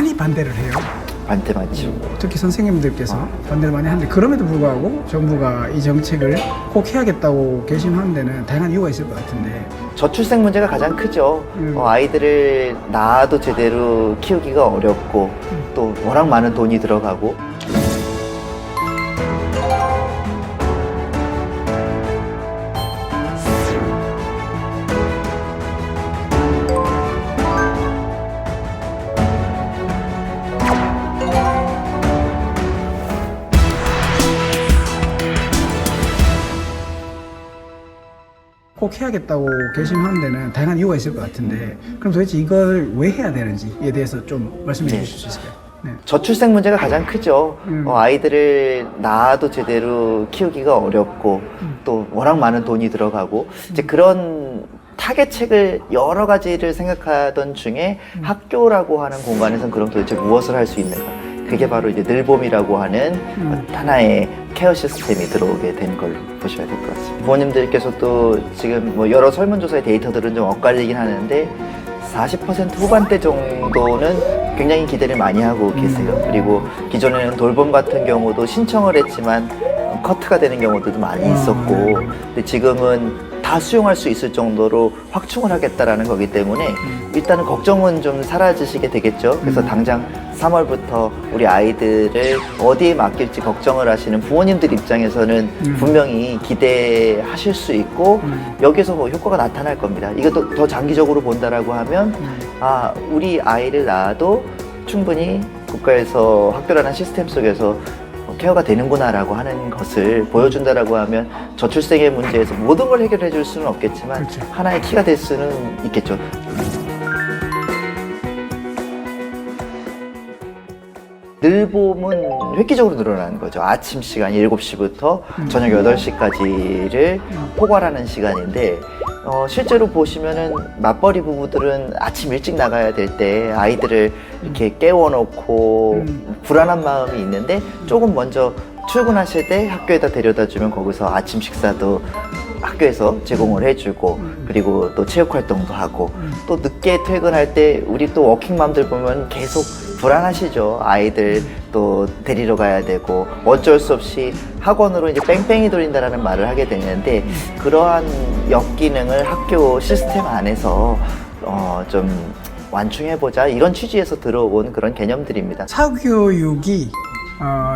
많이 반대를 해요. 반대 많죠. 특히 선생님들께서 반대를 많이 하는데 그럼에도 불구하고 정부가 이 정책을 꼭 해야겠다고 결심하는 데는 다양한 이유가 있을 것 같은데. 저출생 문제가 가장 크죠. 아이들을 낳아도 제대로 키우기가 어렵고 또 워낙 많은 돈이 들어가고. 꼭 해야겠다고 결심하는 데는 다양한 이유가 있을 것 같은데 그럼 도대체 이걸 왜 해야 되는지에 대해서 좀 말씀해 주실 수 있을까요? 네. 저출생 문제가 가장 크죠. 아이들을 낳아도 제대로 키우기가 어렵고 또 워낙 많은 돈이 들어가고 이제 그런 타겟책을 여러 가지를 생각하던 중에 학교라고 하는 공간에서는 그럼 도대체 무엇을 할 수 있는가? 그게 바로 이제 늘봄이라고 하는 하나의 케어 시스템이 들어오게 된 걸로 보셔야 될 것 같습니다. 부모님들께서도 지금 뭐 여러 설문조사의 데이터들은 좀 엇갈리긴 하는데 40% 후반대 정도는 굉장히 기대를 많이 하고 계세요. 그리고 기존에는 돌봄 같은 경우도 신청을 했지만 커트가 되는 경우들도 많이 있었고 근데 지금은 다 수용할 수 있을 정도로 확충을 하겠다라는 거기 때문에 일단은 걱정은 좀 사라지시게 되겠죠. 그래서 당장 3월부터 우리 아이들을 어디에 맡길지 걱정을 하시는 부모님들 입장에서는 분명히 기대하실 수 있고 여기서 뭐 효과가 나타날 겁니다. 이것도 더 장기적으로 본다라고 하면 아, 우리 아이를 낳아도 충분히 국가에서 학교라는 시스템 속에서 케어가 되는구나라고 하는 것을 보여준다라고 하면 저출생의 문제에서 모든 걸 해결해 줄 수는 없겠지만 그렇죠. 하나의 키가 될 수는 있겠죠. 늘봄은 획기적으로 늘어나는 거죠. 아침 시간 7시부터 저녁 8시까지를 포괄하는 시간인데 실제로 보시면은 맞벌이 부부들은 아침 일찍 나가야 될 때 아이들을 이렇게 깨워놓고 불안한 마음이 있는데 조금 먼저 출근하실 때 학교에다 데려다 주면 거기서 아침 식사도 학교에서 제공을 해주고 그리고 또 체육활동도 하고 또 늦게 퇴근할 때 우리 또 워킹맘들 보면 계속 불안하시죠. 아이들 또 데리러 가야 되고 어쩔 수 없이 학원으로 이제 뺑뺑이 돌린다라는 말을 하게 되는데 그러한 역기능을 학교 시스템 안에서 좀 완충해보자 이런 취지에서 들어온 그런 개념들입니다. 사교육이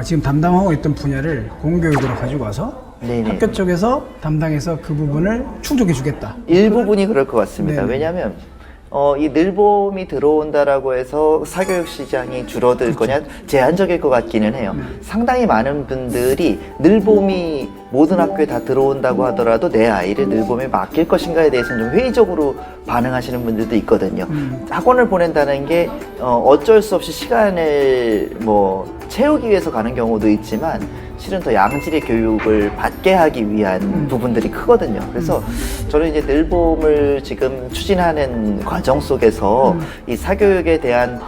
지금 담당하고 있던 분야를 공교육으로 가지고 와서 네네. 학교 쪽에서 담당해서 그 부분을 충족해 주겠다. 일부분이 그럴 것 같습니다. 네네. 왜냐하면 이 늘봄이 들어온다라고 해서 사교육 시장이 줄어들 거냐 제한적일 것 같기는 해요. 상당히 많은 분들이 늘봄이 모든 학교에 다 들어온다고 하더라도 내 아이를 늘봄에 맡길 것인가에 대해서는 좀 회의적으로 반응하시는 분들도 있거든요. 학원을 보낸다는 게 어쩔 수 없이 시간을 뭐 채우기 위해서 가는 경우도 있지만 실은 더 양질의 교육을 받게 하기 위한 부분들이 크거든요. 그래서 저는 이제 늘봄을 지금 추진하는 과정 속에서 이 사교육에 대한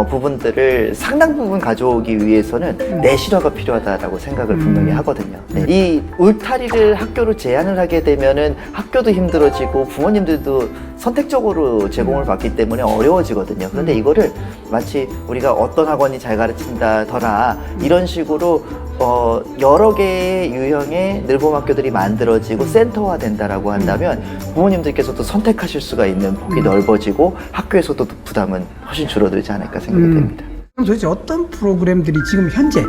부분들을 상당 부분 가져오기 위해서는 내실화가 필요하다라고 생각을 분명히 하거든요. 네. 이 울타리를 학교로 제한을 하게 되면은 학교도 힘들어지고 부모님들도 선택적으로 제공을 받기 때문에 어려워지거든요. 그런데 이거를 마치 우리가 어떤 학원이 잘 가르친다더라 이런 식으로 여러 개의 유형의 늘봄 학교들이 만들어지고 센터화 된다라고 한다면 부모님들께서도 선택하실 수가 있는 폭이 넓어지고 학교에서도 부담은 훨씬 줄어들지 않을까 생각이 됩니다. 그럼 도대체 어떤 프로그램들이 지금 현재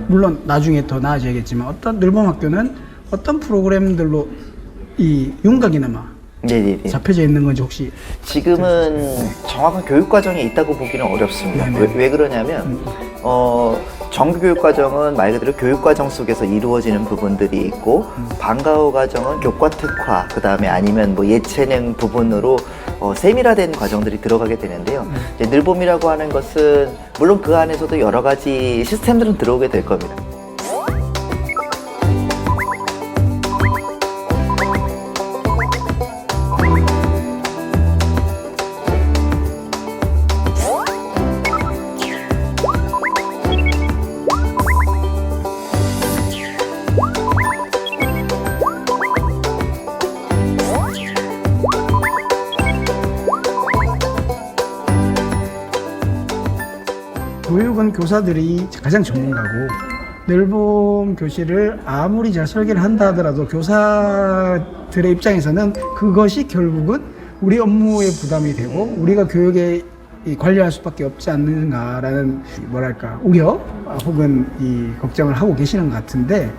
물론 나중에 더 나아져야겠지만 어떤 늘봄 학교는 어떤 프로그램들로 이 윤곽이나마 네네네. 잡혀져 있는 건지 혹시 지금은 정확한 교육 과정이 있다고 보기는 어렵습니다. 왜 그러냐면 정규 교육 과정은 말 그대로 교육 과정 속에서 이루어지는 부분들이 있고 방과후 과정은 교과 특화 그 다음에 아니면 뭐 예체능 부분으로 세밀화된 과정들이 들어가게 되는데요. 이제 늘봄이라고 하는 것은 물론 그 안에서도 여러 가지 시스템들은 들어오게 될 겁니다. 교육은 교사들이 가장 전문가고 늘봄 교실을 아무리 잘 설계를 한다 하더라도 교사들의 입장에서는 그것이 결국은 우리 업무에 부담이 되고 우리가 교육에 관리할 수밖에 없지 않는가라는 뭐랄까 우려 혹은 이 걱정을 하고 계시는 것 같은데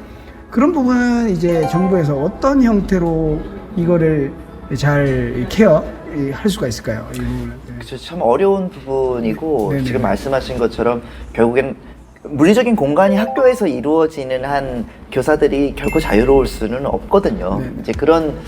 그런 부분은 이제 정부에서 어떤 형태로 이거를 잘 케어할 수가 있을까요? 이 부분은. 그렇죠. 참 어려운 부분이고 네네. 지금 말씀하신 것처럼 결국엔 물리적인 공간이 학교에서 이루어지는 한 교사들이 결코 자유로울 수는 없거든요. 네. 이제 그런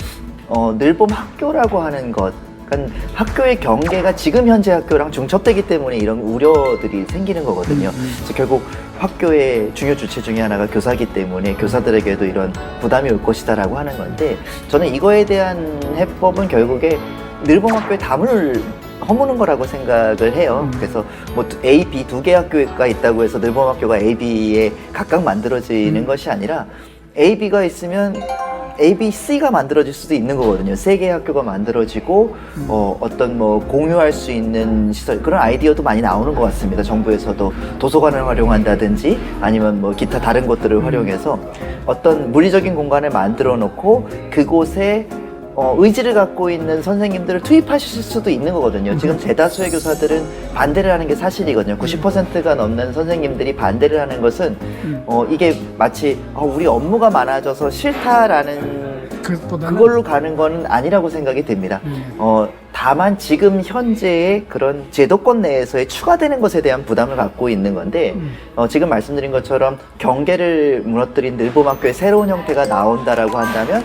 늘봄 학교라고 하는 것, 그러니까 학교의 경계가 지금 현재 학교랑 중첩되기 때문에 이런 우려들이 생기는 거거든요. 그래서 결국 학교의 중요 주체 중에 하나가 교사이기 때문에 교사들에게도 이런 부담이 올 것이다라고 하는 건데 저는 이거에 대한 해법은 결국에 늘봄 학교에 담을 허무는 거라고 생각을 해요. 그래서 뭐 A, B 두 개 학교가 있다고 해서 늘봄 학교가 A, B에 각각 만들어지는 것이 아니라 A, B가 있으면 A, B, C가 만들어질 수도 있는 거거든요. 세 개의 학교가 만들어지고 어떤 뭐 공유할 수 있는 시설 그런 아이디어도 많이 나오는 것 같습니다. 정부에서도 도서관을 활용한다든지 아니면 뭐 기타 다른 곳들을 활용해서 어떤 물리적인 공간을 만들어 놓고 그곳에 의지를 갖고 있는 선생님들을 투입하실 수도 있는 거거든요. 지금 대다수의 교사들은 반대를 하는 게 사실이거든요. 90%가 넘는 선생님들이 반대를 하는 것은 이게 마치 우리 업무가 많아져서 싫다라는 그걸로 가는 거는 아니라고 생각이 됩니다. 다만 지금 현재의 그런 제도권 내에서의 추가되는 것에 대한 부담을 갖고 있는 건데 지금 말씀드린 것처럼 경계를 무너뜨린 늘봄학교의 새로운 형태가 나온다라고 한다면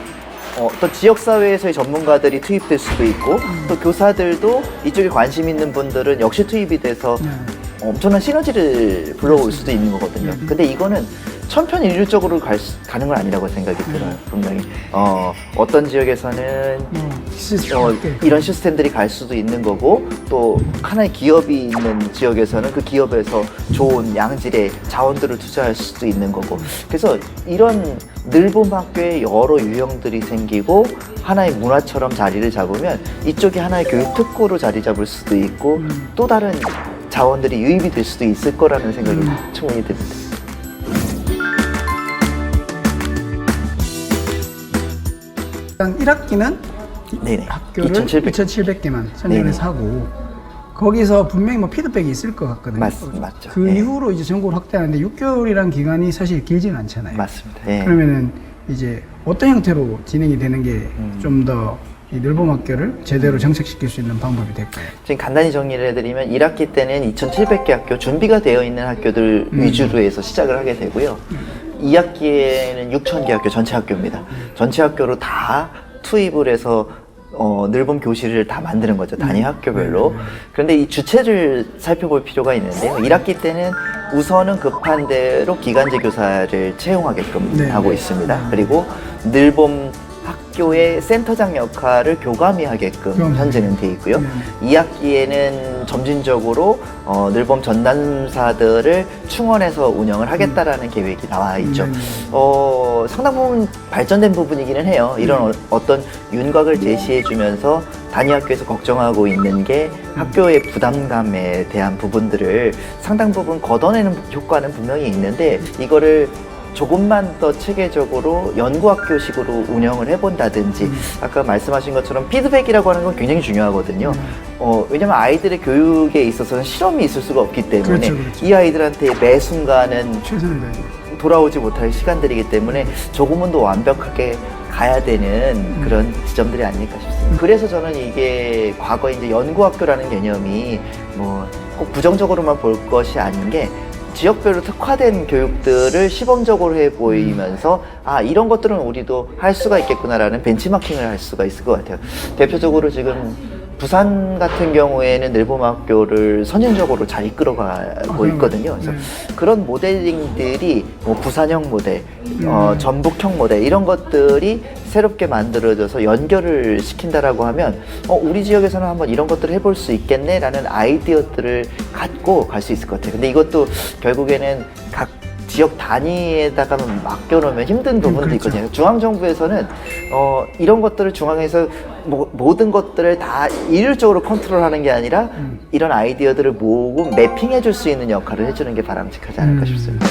또 지역사회에서의 전문가들이 투입될 수도 있고 또 교사들도 이쪽에 관심 있는 분들은 역시 투입이 돼서 엄청난 시너지를 불러올 수도 있는 거거든요. 근데 이거는 천편일률적으로 가는 건 아니라고 생각이 들어요. 분명히 어떤 지역에서는 이런 시스템들이 갈 수도 있는 거고 또 하나의 기업이 있는 지역에서는 그 기업에서 좋은 양질의 자원들을 투자할 수도 있는 거고 그래서 이런 늘봄 학교에 여러 유형들이 생기고 하나의 문화처럼 자리를 잡으면 이쪽이 하나의 교육 특구로 자리 잡을 수도 있고 또 다른 자원들이 유입이 될 수도 있을 거라는 생각이 충분히 듭니다. 일단 1학기는 네네. 학교를 2,700. 2,700개만 선정해서 네네. 하고 거기서 분명히 뭐 피드백이 있을 것 같거든요. 맞죠. 그 네. 이후로 이제 전국을 확대하는데 6개월이란 기간이 사실 길지는 않잖아요. 맞습니다. 네. 그러면은 이제 어떤 형태로 진행이 되는 게 좀 더 이 늘봄 학교를 제대로 정착시킬 수 있는 방법이 될까요? 지금 간단히 정리를 해드리면 1학기 때는 2,700개 학교 준비가 되어 있는 학교들 위주로 해서 시작을 하게 되고요. 2학기에는 6,000개 학교 전체 학교입니다. 전체 학교로 다 투입을 해서 늘봄 교실을 다 만드는 거죠. 단위 학교별로. 그런데 이 주체를 살펴볼 필요가 있는데요. 1학기 때는 우선은 급한 대로 기간제 교사를 채용하게끔 네. 하고 있습니다. 그리고 늘봄 학교의 센터장 역할을 교감이 하게끔 현재는 돼 있고요. 2학기에는 점진적으로 늘봄 전담사들을 충원해서 운영을 하겠다라는 계획이 나와 있죠. 상당 부분 발전된 부분이기는 해요. 이런 어떤 윤곽을 제시해 주면서 단위 학교에서 걱정하고 있는 게 학교의 부담감에 대한 부분들을 상당 부분 걷어내는 효과는 분명히 있는데 이거를 조금만 더 체계적으로 연구학교식으로 운영을 해본다든지 아까 말씀하신 것처럼 피드백이라고 하는 건 굉장히 중요하거든요. 왜냐면 아이들의 교육에 있어서는 실험이 있을 수가 없기 때문에 그렇죠. 이 아이들한테 매 순간은 최선을 다해. 돌아오지 못할 시간들이기 때문에 조금은 더 완벽하게 가야 되는 그런 지점들이 아닐까 싶습니다. 그래서 저는 이게 과거에 이제 연구학교라는 개념이 뭐 꼭 부정적으로만 볼 것이 아닌 게 지역별로 특화된 교육들을 시범적으로 해 보이면서 이런 것들은 우리도 할 수가 있겠구나라는 벤치마킹을 할 수가 있을 것 같아요. 대표적으로 지금 부산 같은 경우에는 늘봄 학교를 선진적으로 잘 이끌어가고 있거든요. 그래서 그런 모델링들이 뭐 부산형 모델, 전북형 모델 이런 것들이 새롭게 만들어져서 연결을 시킨다라고 하면 우리 지역에서는 한번 이런 것들을 해볼 수 있겠네라는 아이디어들을 갖고 갈 수 있을 것 같아요. 근데 이것도 결국에는 각 지역 단위에다가만 맡겨놓으면 힘든 부분도 그렇죠. 있거든요. 중앙정부에서는 이런 것들을 중앙에서 모든 것들을 다 일률적으로 컨트롤하는 게 아니라 이런 아이디어들을 모으고 매핑해 줄 수 있는 역할을 해주는 게 바람직하지 않을까 싶습니다.